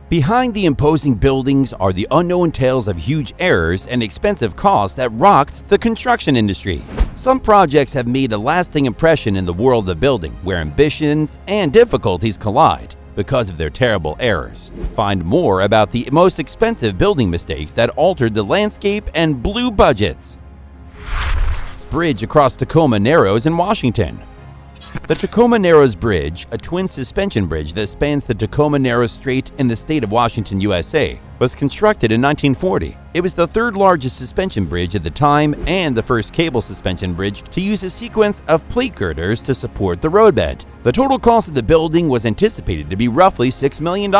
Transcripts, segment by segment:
Behind the imposing buildings are the unknown tales of huge errors and expensive costs that rocked the construction industry. Some projects have made a lasting impression in the world of building, where ambitions and difficulties collide because of their terrible errors. Find more about the most expensive building mistakes that altered the landscape and blew budgets. Bridge across Tacoma Narrows in Washington. The Tacoma Narrows Bridge, a twin suspension bridge that spans the Tacoma Narrows Strait in the state of Washington, USA, was constructed in 1940. It was the third largest suspension bridge at the time and the first cable suspension bridge to use a sequence of plate girders to support the roadbed. The total cost of the building was anticipated to be roughly $6 million,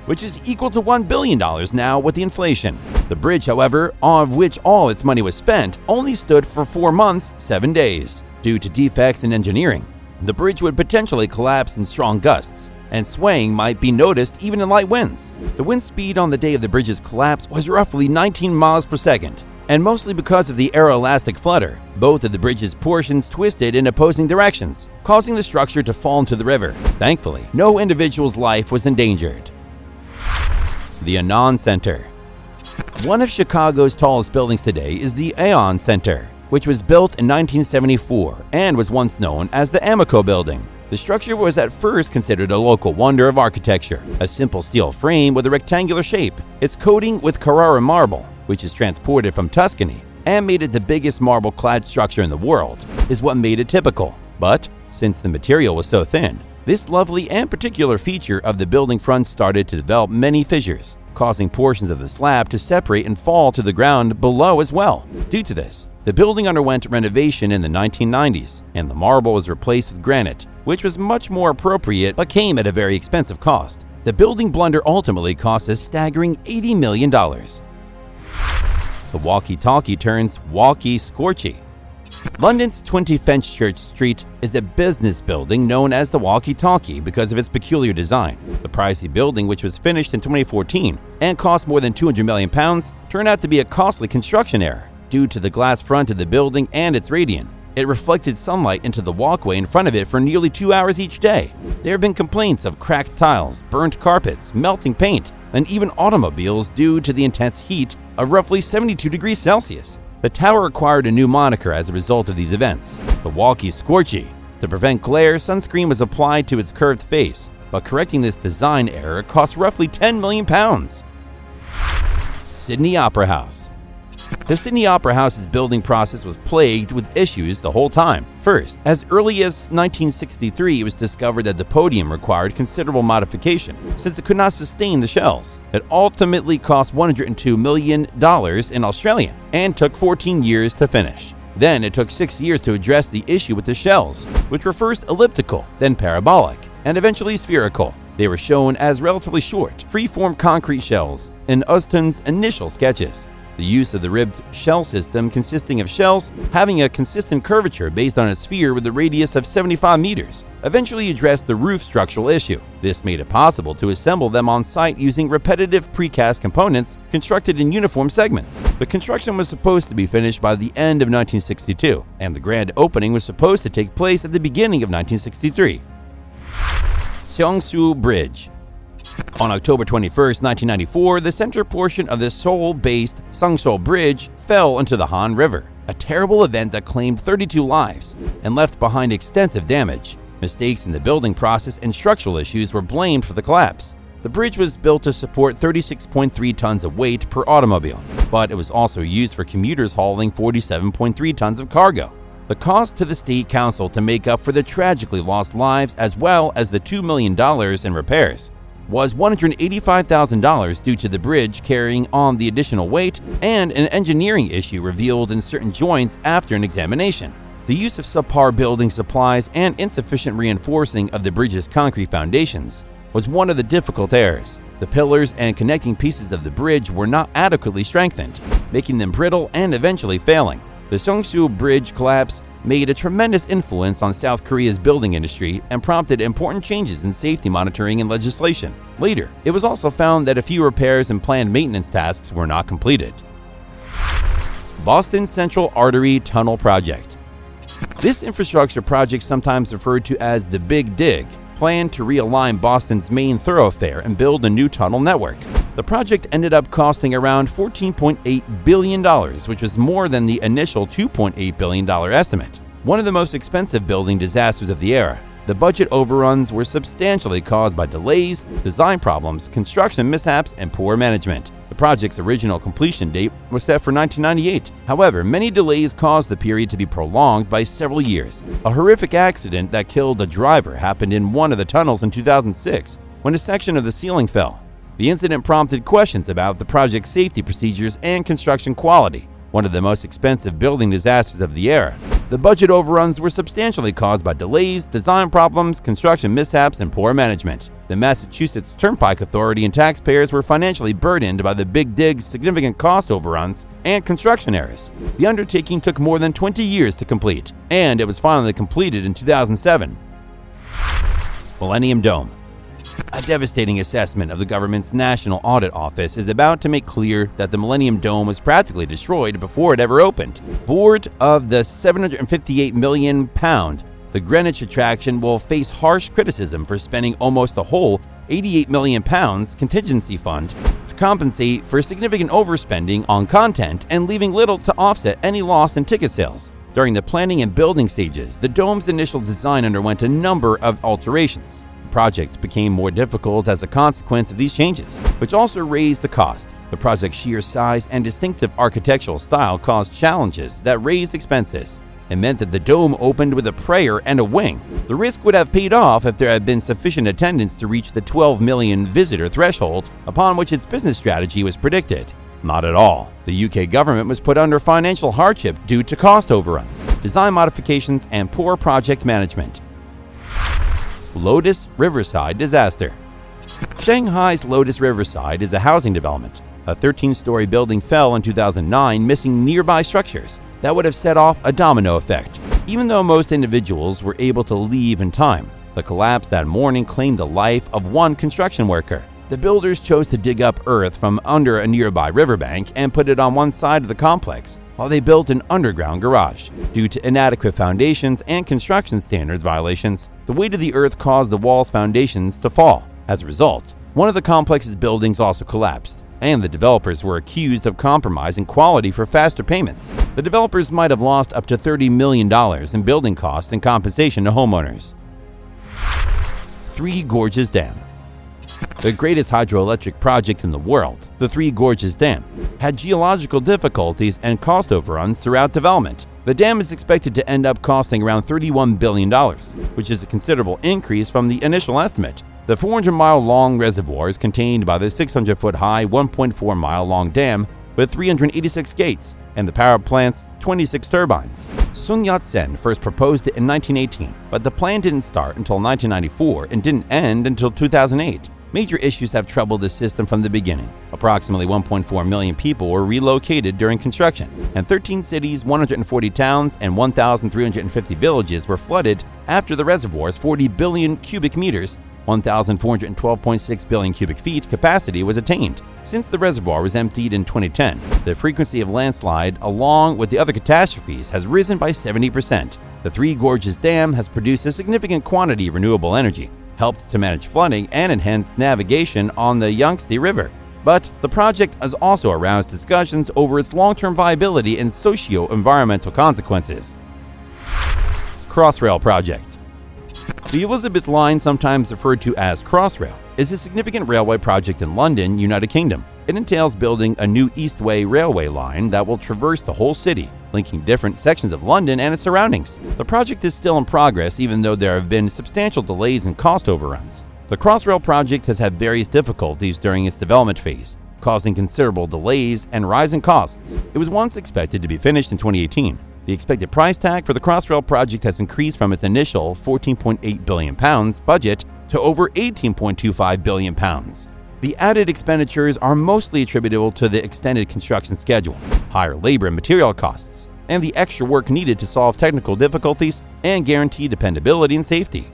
which is equal to $1 billion now with the inflation. The bridge, however, of which all its money was spent, only stood for 4 months, 7 days. Due to defects in engineering, the bridge would potentially collapse in strong gusts, and swaying might be noticed even in light winds. The wind speed on the day of the bridge's collapse was roughly 19 miles per second, and mostly because of the aeroelastic flutter, both of the bridge's portions twisted in opposing directions, causing the structure to fall into the river. Thankfully, no individual's life was endangered. The Anand Center. One of Chicago's tallest buildings today is the Aon Center, which was built in 1974 and was once known as the Amoco Building. The structure was at first considered a local wonder of architecture, a simple steel frame with a rectangular shape. Its coating with Carrara marble, which is transported from Tuscany and made it the biggest marble-clad structure in the world, is what made it typical. But since the material was so thin, this lovely and particular feature of the building front started to develop many fissures, causing portions of the slab to separate and fall to the ground below as well. Due to this, the building underwent renovation in the 1990s, and the marble was replaced with granite, which was much more appropriate but came at a very expensive cost. The building blunder ultimately cost a staggering $80 million. The walkie-talkie turns walkie-scorchy. London's 20 Fenchurch Street is a business building known as the Walkie-Talkie because of its peculiar design. The pricey building, which was finished in 2014 and cost more than £200 million, turned out to be a costly construction error. Due to the glass front of the building and its radiant, it reflected sunlight into the walkway in front of it for nearly 2 hours each day. There have been complaints of cracked tiles, burnt carpets, melting paint, and even automobiles due to the intense heat of roughly 72 degrees Celsius. The tower acquired a new moniker as a result of these events, the Walkie-Scorchy. To prevent glare, sunscreen was applied to its curved face, but correcting this design error cost roughly £10 million. Sydney Opera House. The Sydney Opera House's building process was plagued with issues the whole time. First, as early as 1963, it was discovered that the podium required considerable modification since it could not sustain the shells. It ultimately cost $102 million in Australian and took 14 years to finish. Then it took 6 years to address the issue with the shells, which were first elliptical, then parabolic, and eventually spherical. They were shown as relatively short, free-form concrete shells in Uston's initial sketches. The use of the ribbed shell system, consisting of shells having a consistent curvature based on a sphere with a radius of 75 meters, eventually addressed the roof structural issue. This made it possible to assemble them on site using repetitive precast components constructed in uniform segments. The construction was supposed to be finished by the end of 1962, and the grand opening was supposed to take place at the beginning of 1963. Seongsu Bridge. On October 21, 1994, the center portion of the Seoul-based Seongsu Bridge fell into the Han River, a terrible event that claimed 32 lives and left behind extensive damage. Mistakes in the building process and structural issues were blamed for the collapse. The bridge was built to support 36.3 tons of weight per automobile, but it was also used for commuters hauling 47.3 tons of cargo. The cost to the State Council to make up for the tragically lost lives as well as the $2 million in repairs was $185,000 due to the bridge carrying on the additional weight and an engineering issue revealed in certain joints after an examination. The use of subpar building supplies and insufficient reinforcing of the bridge's concrete foundations was one of the difficult errors. The pillars and connecting pieces of the bridge were not adequately strengthened, making them brittle and eventually failing. The Seongsu Bridge collapse made a tremendous influence on South Korea's building industry and prompted important changes in safety monitoring and legislation. Later, it was also found that a few repairs and planned maintenance tasks were not completed. Boston Central Artery Tunnel Project. This infrastructure project, sometimes referred to as the Big Dig, planned to realign Boston's main thoroughfare and build a new tunnel network. The project ended up costing around $14.8 billion, which was more than the initial $2.8 billion estimate. One of the most expensive building disasters of the era, the budget overruns were substantially caused by delays, design problems, construction mishaps, and poor management. The project's original completion date was set for 1998. However, many delays caused the period to be prolonged by several years. A horrific accident that killed a driver happened in one of the tunnels in 2006 when a section of the ceiling fell. The incident prompted questions about the project's safety procedures and construction quality, one of the most expensive building disasters of the era. The budget overruns were substantially caused by delays, design problems, construction mishaps, and poor management. The Massachusetts Turnpike Authority and taxpayers were financially burdened by the Big Dig's significant cost overruns and construction errors. The undertaking took more than 20 years to complete, and it was finally completed in 2007. Millennium Dome. A devastating assessment of the government's National Audit Office is about to make clear that the Millennium Dome was practically destroyed before it ever opened. Board of the £758 million, the Greenwich attraction will face harsh criticism for spending almost the whole £88 million contingency fund to compensate for significant overspending on content and leaving little to offset any loss in ticket sales. During the planning and building stages, the dome's initial design underwent a number of alterations. Project became more difficult as a consequence of these changes, which also raised the cost. The project's sheer size and distinctive architectural style caused challenges that raised expenses. It meant that the dome opened with a prayer and a wing. The risk would have paid off if there had been sufficient attendance to reach the 12 million visitor threshold upon which its business strategy was predicted. Not at all. The UK government was put under financial hardship due to cost overruns, design modifications, and poor project management. Lotus Riverside disaster. Shanghai's Lotus Riverside is a housing development. A 13-story building fell in 2009, missing nearby structures. That would have set off a domino effect. Even though most individuals were able to leave in time, the collapse that morning claimed the life of one construction worker. The builders chose to dig up earth from under a nearby riverbank and put it on one side of the complex, while they built an underground garage. Due to inadequate foundations and construction standards violations, the weight of the earth caused the wall's foundations to fall. As a result, one of the complex's buildings also collapsed, and the developers were accused of compromising quality for faster payments. The developers might have lost up to $30 million in building costs and compensation to homeowners. Three Gorges Dam. The greatest hydroelectric project in the world, the Three Gorges Dam, had geological difficulties and cost overruns throughout development. The dam is expected to end up costing around $31 billion, which is a considerable increase from the initial estimate. The 400-mile-long reservoir is contained by the 600-foot-high, 1.4-mile-long dam with 386 gates and the power plant's 26 turbines. Sun Yat-sen first proposed it in 1918, but the plan didn't start until 1994 and didn't end until 2008. Major issues have troubled the system from the beginning. Approximately 1.4 million people were relocated during construction, and 13 cities, 140 towns, and 1,350 villages were flooded after the reservoir's 40 billion cubic meters, 1,412.6 billion cubic feet capacity was attained. Since the reservoir was emptied in 2010, the frequency of landslide, along with the other catastrophes, has risen by 70%. The Three Gorges Dam has produced a significant quantity of renewable energy, helped to manage flooding, and enhanced navigation on the Yangtze River. But the project has also aroused discussions over its long-term viability and socio-environmental consequences. Crossrail Project. The Elizabeth Line, sometimes referred to as Crossrail, is a significant railway project in London, United Kingdom. It entails building a new Eastway railway line that will traverse the whole city, linking different sections of London and its surroundings. The project is still in progress, even though there have been substantial delays and cost overruns. The Crossrail project has had various difficulties during its development phase, causing considerable delays and rising costs. It was once expected to be finished in 2018. The expected price tag for the Crossrail project has increased from its initial £14.8 billion budget to over £18.25 billion. The added expenditures are mostly attributable to the extended construction schedule, higher labor and material costs, and the extra work needed to solve technical difficulties and guarantee dependability and safety.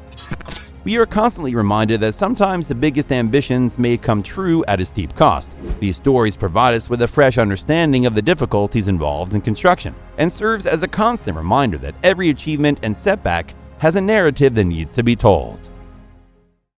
We are constantly reminded that sometimes the biggest ambitions may come true at a steep cost. These stories provide us with a fresh understanding of the difficulties involved in construction and serves as a constant reminder that every achievement and setback has a narrative that needs to be told.